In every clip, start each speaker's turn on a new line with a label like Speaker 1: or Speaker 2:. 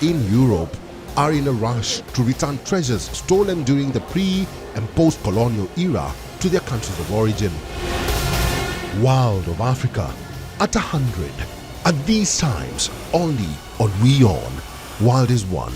Speaker 1: in Europe are in a rush to return treasures stolen during the pre- and post-colonial era to their countries of origin. Wild of Africa at 100. At these times, only on WION, World is One.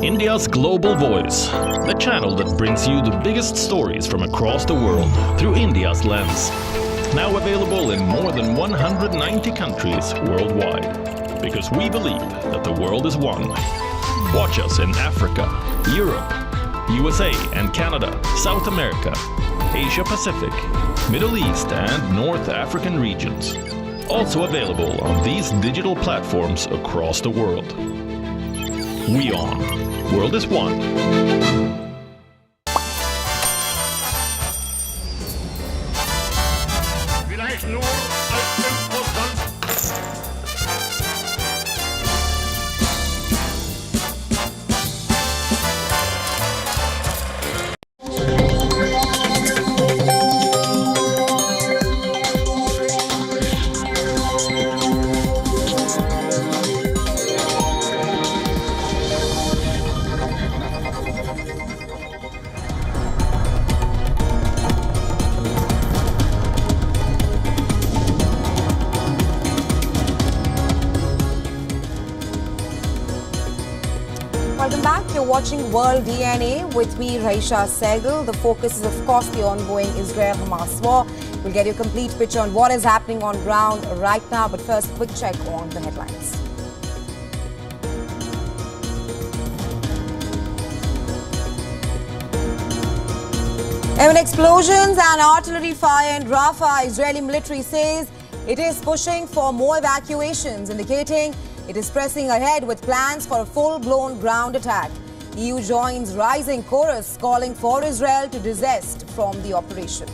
Speaker 2: India's global voice, the channel that brings you the biggest stories from across the world through India's lens. Now available in more than 190 countries worldwide. Because we believe that the world is one. Watch us in Africa, Europe, USA and Canada, South America, Asia Pacific, Middle East and North African regions. Also available on these digital platforms across the world. WION. World is One.
Speaker 3: Welcome back. You're watching World DNA with me, Raisha Sehgal. The focus is, of course, the ongoing Israel-Hamas war. We'll get you a complete picture on what is happening on ground right now. But first, quick check on the headlines. Amid explosions and artillery fire in Rafah, Israeli military says it is pushing for more evacuations, indicating it is pressing ahead with plans for a full-blown ground attack. EU joins rising chorus calling for Israel to desist from the operation.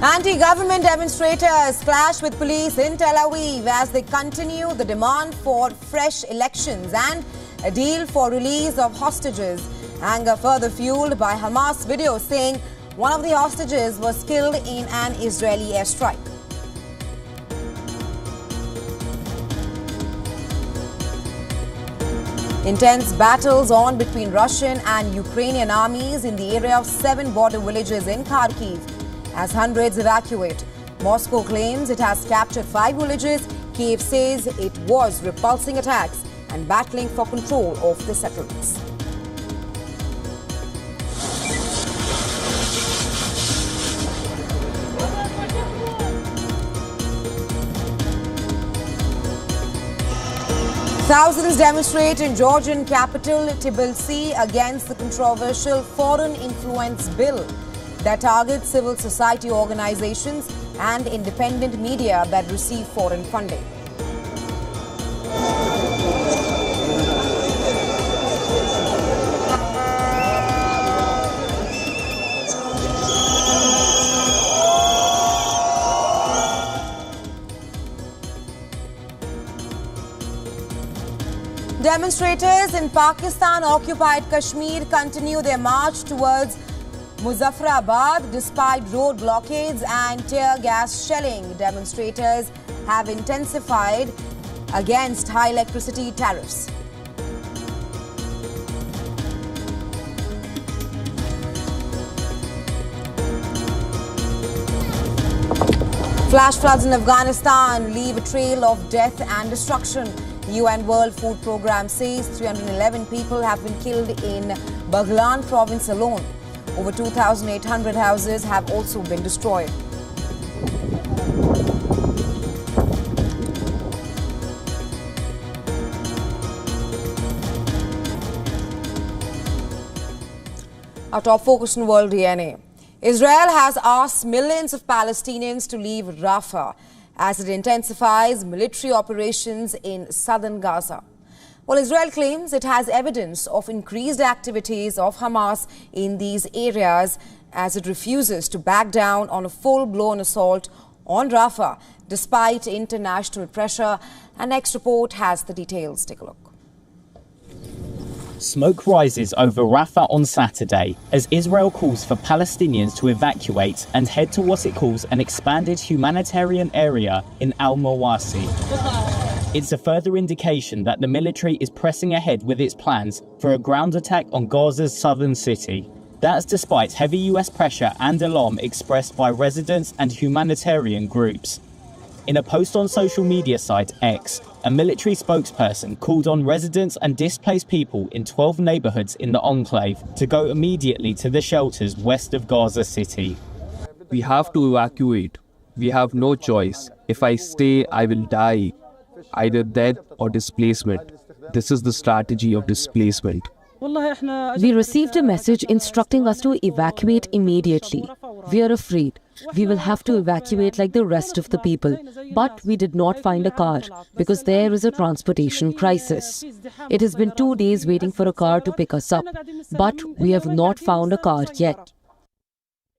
Speaker 3: Anti-government demonstrators clash with police in Tel Aviv as they continue the demand for fresh elections and a deal for release of hostages. Anger further fueled by Hamas video saying one of the hostages was killed in an Israeli airstrike. Intense battles on between Russian and Ukrainian armies in the area of 7 border villages in Kharkiv as hundreds evacuate. Moscow claims it has captured 5 villages. Kiev says it was repulsing attacks and battling for control of the settlements. Thousands demonstrate in Georgian capital Tbilisi against the controversial foreign influence bill that targets civil society organizations and independent media that receive foreign funding. Demonstrators in Pakistan-occupied Kashmir continue their march towards Muzaffarabad despite road blockades and tear gas shelling. Demonstrators have intensified against high electricity tariffs. Flash floods in Afghanistan leave a trail of death and destruction. The UN World Food Programme says 311 people have been killed in Baghlan province alone. Over 2,800 houses have also been destroyed. Our top focus in world DNA. Israel has asked millions of Palestinians to leave Rafah as it intensifies military operations in southern Gaza. Well, Israel claims it has evidence of increased activities of Hamas in these areas as it refuses to back down on a full-blown assault on Rafah despite international pressure. Our next report has the details. Take a look.
Speaker 4: Smoke rises over Rafah on Saturday as Israel calls for Palestinians to evacuate and head to what it calls an expanded humanitarian area in Al-Mawasi. It's a further indication that the military is pressing ahead with its plans for a ground attack on Gaza's southern city. That's despite heavy US pressure and alarm expressed by residents and humanitarian groups. In a post on social media site X, a military spokesperson called on residents and displaced people in 12 neighborhoods in the enclave to go immediately to the shelters west of Gaza City.
Speaker 5: We have to evacuate. We have no choice. If I stay, I will die. Either death or displacement. This is the strategy of displacement.
Speaker 6: We received a message instructing us to evacuate immediately. We are afraid. We will have to evacuate like the rest of the people. But we did not find a car because there is a transportation crisis. It has been 2 days waiting for a car to pick us up, but we have not found a car yet.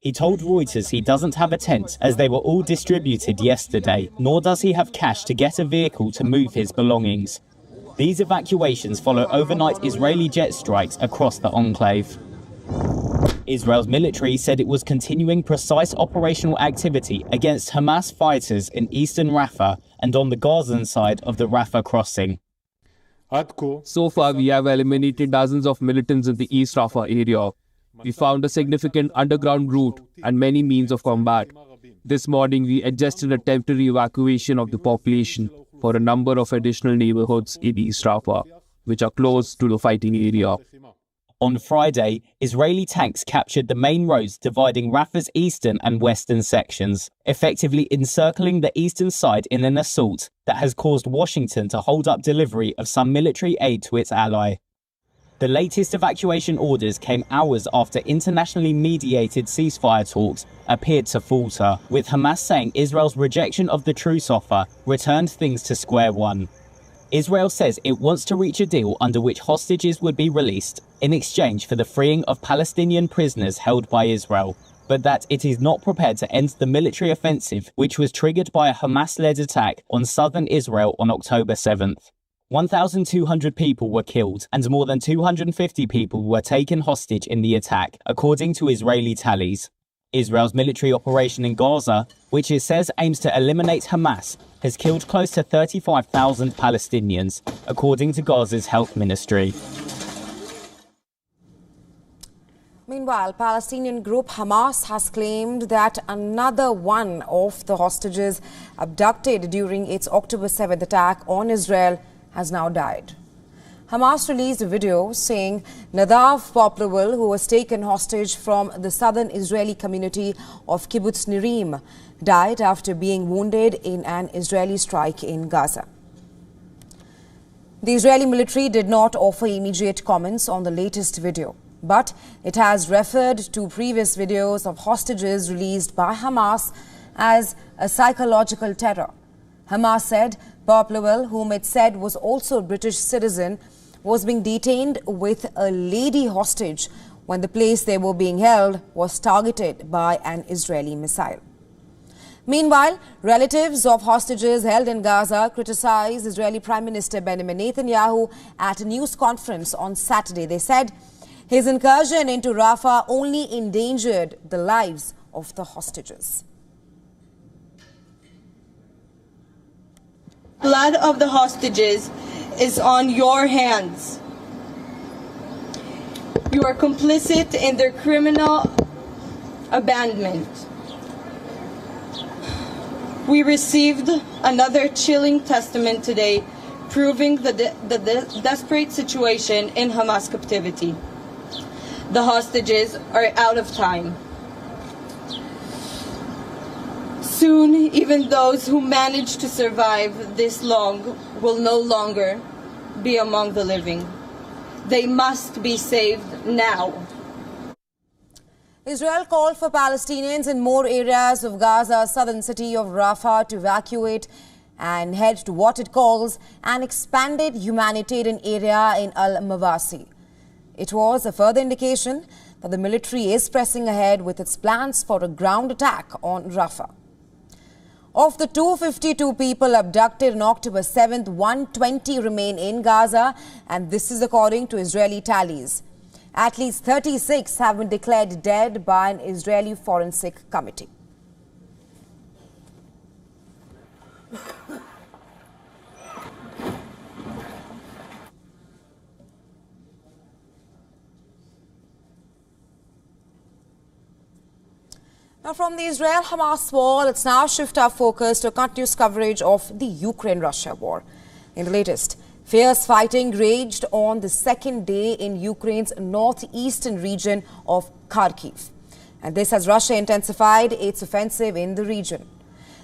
Speaker 4: He told Reuters he doesn't have a tent as they were all distributed yesterday, nor does he have cash to get a vehicle to move his belongings. These evacuations follow overnight Israeli jet strikes across the enclave. Israel's military said it was continuing precise operational activity against Hamas fighters in eastern Rafah and on the Gazan side of the Rafah crossing.
Speaker 5: So far, we have eliminated dozens of militants in the East Rafah area. We found a significant underground route and many means of combat. This morning, we adjusted a temporary evacuation of the population for a number of additional neighborhoods in East Rafah, which are close to the fighting area.
Speaker 4: On Friday, Israeli tanks captured the main roads dividing Rafah's eastern and western sections, effectively encircling the eastern side in an assault that has caused Washington to hold up delivery of some military aid to its ally. The latest evacuation orders came hours after internationally mediated ceasefire talks appeared to falter, with Hamas saying Israel's rejection of the truce offer returned things to square one. Israel says it wants to reach a deal under which hostages would be released in exchange for the freeing of Palestinian prisoners held by Israel, but that it is not prepared to end the military offensive which was triggered by a Hamas-led attack on southern Israel on October 7th. 1,200 people were killed and more than 250 people were taken hostage in the attack, according to Israeli tallies. Israel's military operation in Gaza, which it says aims to eliminate Hamas, has killed close to 35,000 Palestinians, according to Gaza's health ministry.
Speaker 3: Meanwhile, Palestinian group Hamas has claimed that another one of the hostages abducted during its October 7th attack on Israel has now died. Hamas released a video saying Nadav Poplarwil, who was taken hostage from the southern Israeli community of Kibbutz Nirim, died after being wounded in an Israeli strike in Gaza. The Israeli military did not offer immediate comments on the latest video, but it has referred to previous videos of hostages released by Hamas as a psychological terror. Hamas said Poplarwil, whom it said was also a British citizen, was being detained with a lady hostage when the place they were being held was targeted by an Israeli missile. Meanwhile, relatives of hostages held in Gaza criticized Israeli Prime Minister Benjamin Netanyahu at a news conference on Saturday. They said his incursion into Rafah only endangered the lives of the hostages.
Speaker 7: Blood of the hostages is on your hands. You are complicit in their criminal abandonment. We received another chilling testament today proving the desperate situation in Hamas captivity. The hostages are out of time. Soon, even those who managed to survive this long will no longer be among the living. They must be saved now.
Speaker 3: Israel called for Palestinians in more areas of Gaza's southern city of Rafah to evacuate and head to what it calls an expanded humanitarian area in Al-Mawasi. It was a further indication that the military is pressing ahead with its plans for a ground attack on Rafah. Of the 252 people abducted on October 7th, 120 remain in Gaza, and this is according to Israeli tallies. At least 36 have been declared dead by an Israeli forensic committee. Now, from the Israel-Hamas war, let's now shift our focus to a continuous coverage of the Ukraine-Russia war. In the latest, fierce fighting raged on the second day in Ukraine's northeastern region of Kharkiv. And this as Russia intensified its offensive in the region.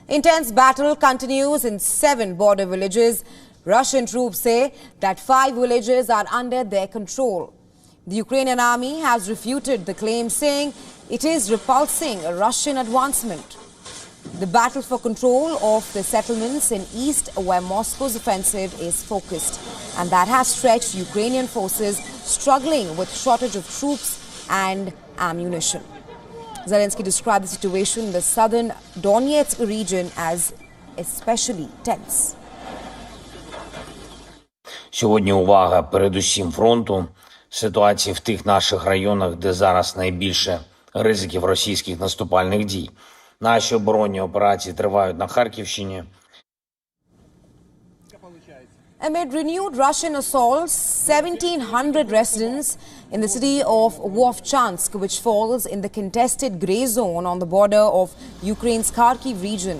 Speaker 3: Intense battle continues in 7 border villages. Russian troops say that 5 villages are under their control. The Ukrainian army has refuted the claim, saying it is repulsing a Russian advancement. The battle for control of the settlements in east, where Moscow's offensive is focused, and that has stretched Ukrainian forces struggling with shortage of troops and ammunition. Zelensky described the situation in the southern Donetsk region as especially tense.
Speaker 8: Сьогодні увага передусім фронту, ситуації в тих наших районах, де зараз найбільше ризиків російських наступальних дій. Наші оборонні операції тривають на Харківщині.
Speaker 3: Amid renewed Russian assaults, 1,700 residents in the city of Vovchansk, which falls in the contested grey zone on the border of Ukraine's Kharkiv region,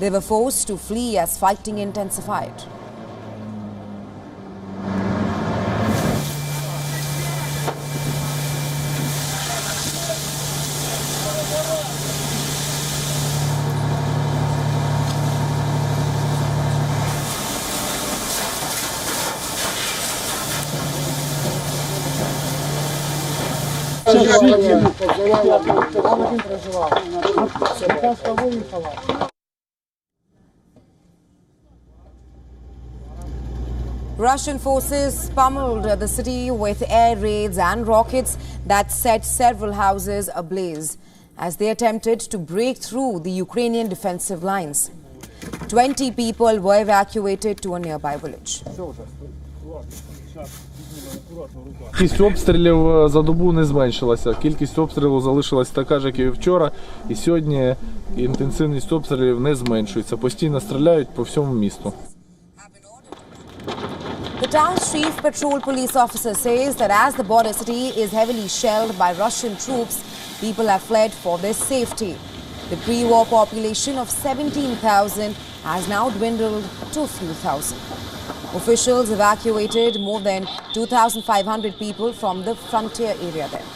Speaker 3: they were forced to flee as fighting intensified. Russian forces pummeled the city with air raids and rockets that set several houses ablaze as they attempted to break through the Ukrainian defensive lines. 20 people were evacuated to a nearby village.
Speaker 9: Кількість обстрілів за добу не зменшилася. Кількість обстрілів залишилась така ж, як і вчора. І сьогодні інтенсивність обстрілів не зменшується. Постійно стріляють по всьому місту.
Speaker 3: The town's chief patrol police officer says that as the border city is heavily shelled by Russian troops, people have fled for their safety. The pre-war population of 17,000 has now dwindled to a few thousand. Officials evacuated more than 2,500 people from the frontier area there.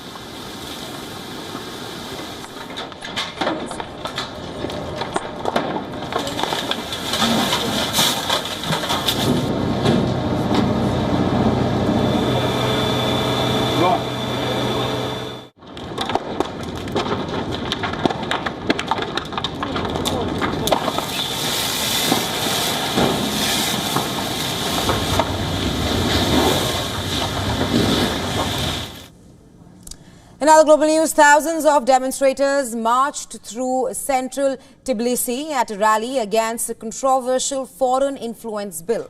Speaker 3: In other global news, thousands of demonstrators marched through central Tbilisi at a rally against a controversial foreign influence bill.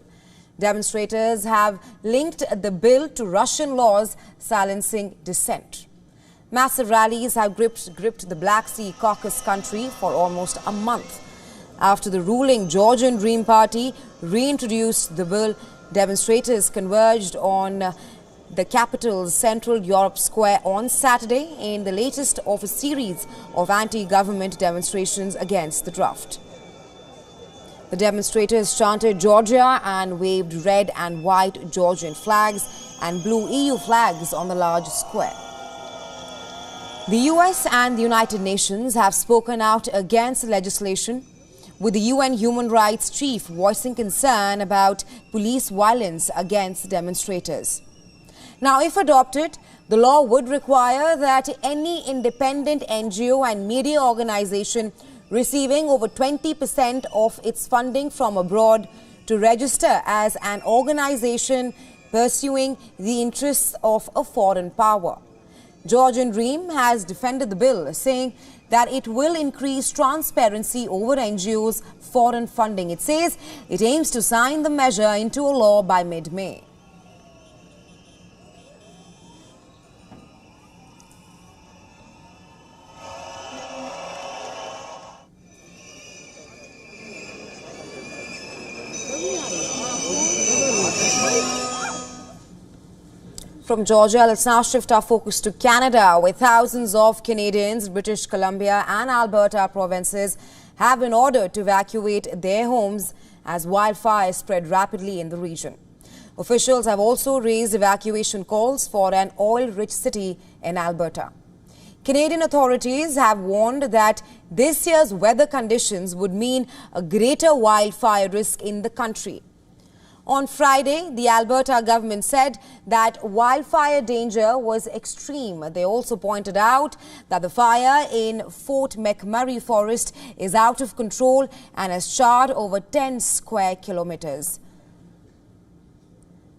Speaker 3: Demonstrators have linked the bill to Russian laws silencing dissent. Massive rallies have gripped the Black Sea Caucasus country for almost a month. After the ruling Georgian Dream Party reintroduced the bill, demonstrators converged on the capital's Central Europe Square on Saturday in the latest of a series of anti-government demonstrations against the draft. The demonstrators chanted Georgia and waved red and white Georgian flags and blue EU flags on the large square. The US and the United Nations have spoken out against the legislation, with the UN Human Rights Chief voicing concern about police violence against demonstrators. Now, if adopted, the law would require that any independent NGO and media organization receiving over 20% of its funding from abroad to register as an organization pursuing the interests of a foreign power. Georgian Dream has defended the bill, saying that it will increase transparency over NGOs' foreign funding. It says it aims to sign the measure into a law by mid-May. From Georgia, let's now shift our focus to Canada, where thousands of Canadians, British Columbia and Alberta provinces have been ordered to evacuate their homes as wildfires spread rapidly in the region. Officials have also raised evacuation calls for an oil-rich city in Alberta. Canadian authorities have warned that this year's weather conditions would mean a greater wildfire risk in the country. On Friday, the Alberta government said that wildfire danger was extreme. They also pointed out that the fire in Fort McMurray forest is out of control and has charred over 10 square kilometers.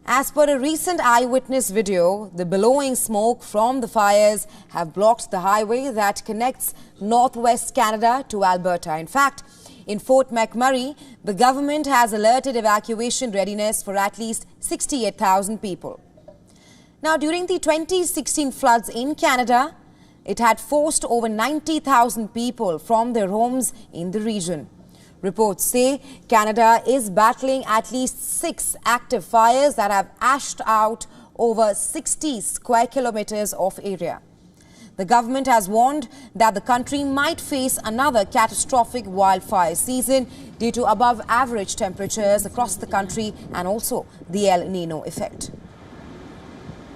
Speaker 3: As per a recent eyewitness video, the billowing smoke from the fires have blocked the highway that connects northwest Canada to Alberta. In fact, in Fort McMurray, the government has alerted evacuation readiness for at least 68,000 people. Now, during the 2016 floods in Canada, it had forced over 90,000 people from their homes in the region. Reports say Canada is battling at least 6 active fires that have ashed out over 60 square kilometers of area. The government has warned that the country might face another catastrophic wildfire season due to above-average temperatures across the country and also the El Nino effect.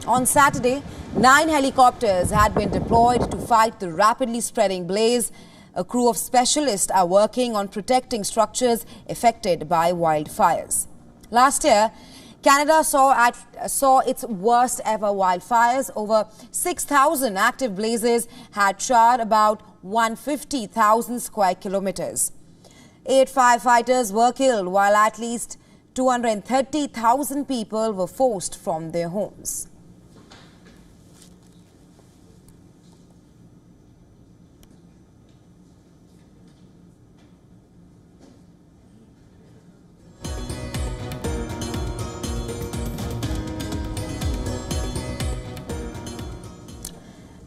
Speaker 3: On Saturday, 9 helicopters had been deployed to fight the rapidly spreading blaze. A crew of specialists are working on protecting structures affected by wildfires. Last year, Canada saw its worst ever wildfires. Over 6,000 active blazes had charred about 150,000 square kilometers. 8 firefighters were killed, while at least 230,000 people were forced from their homes.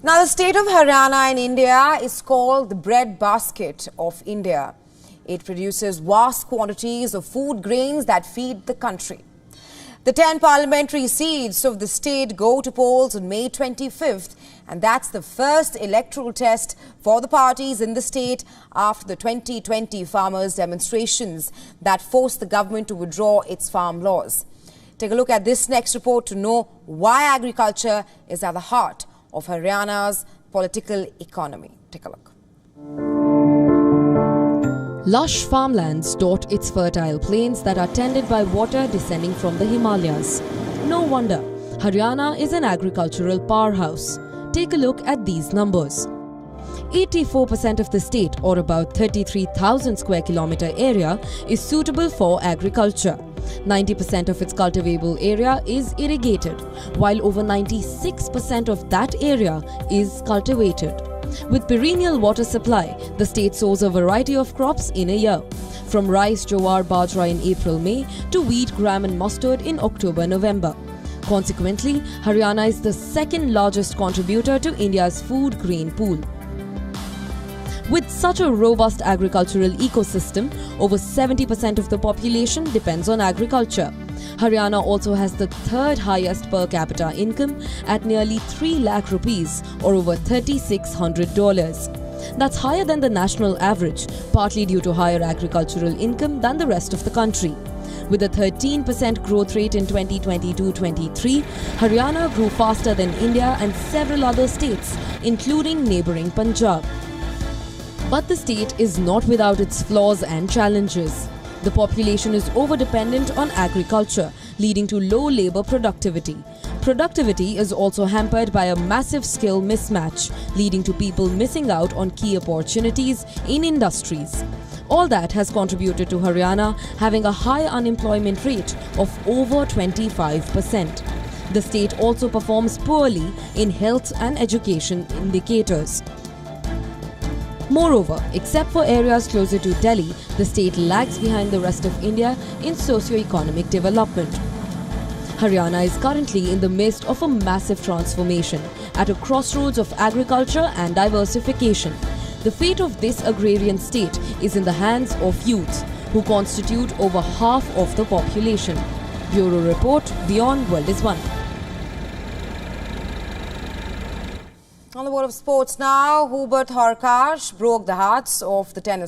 Speaker 3: Now, the state of Haryana in India is called the breadbasket of India. It produces vast quantities of food grains that feed the country. The 10 parliamentary seats of the state go to polls on May 25th, and that's the first electoral test for the parties in the state after the 2020 farmers' demonstrations that forced the government to withdraw its farm laws. Take a look at this next report to know why agriculture is at the heart of Haryana's political economy. Take a look.
Speaker 6: Lush farmlands dot its fertile plains that are tended by water descending from the Himalayas. No wonder, Haryana is an agricultural powerhouse. Take a look at these numbers. 84% of the state, or about 33,000 square kilometer area, is suitable for agriculture. 90% of its cultivable area is irrigated, while over 96% of that area is cultivated. With perennial water supply, the state sows a variety of crops in a year, from rice, jowar, bajra in April-May to wheat, gram and mustard in October-November. Consequently, Haryana is the second largest contributor to India's food grain pool. With such a robust agricultural ecosystem, over 70% of the population depends on agriculture. Haryana also has the third highest per capita income at nearly 3 lakh rupees, or over $3,600. That's higher than the national average, partly due to higher agricultural income than the rest of the country. With a 13% growth rate in 2022-23, Haryana grew faster than India and several other states, including neighbouring Punjab. But the state is not without its flaws and challenges. The population is over-dependent on agriculture, leading to low labour productivity. Productivity is also hampered by a massive skill mismatch, leading to people missing out on key opportunities in industries. All that has contributed to Haryana having a high unemployment rate of over 25%. The state also performs poorly in health and education indicators. Moreover, except for areas closer to Delhi, the state lags behind the rest of India in socio-economic development. Haryana is currently in the midst of a massive transformation, at a crossroads of agriculture and diversification. The fate of this agrarian state is in the hands of youth, who constitute over half of the population. Bureau Report, WION World is One.
Speaker 3: On the world of sports now, Hubert Hurkacz broke the hearts of the tennis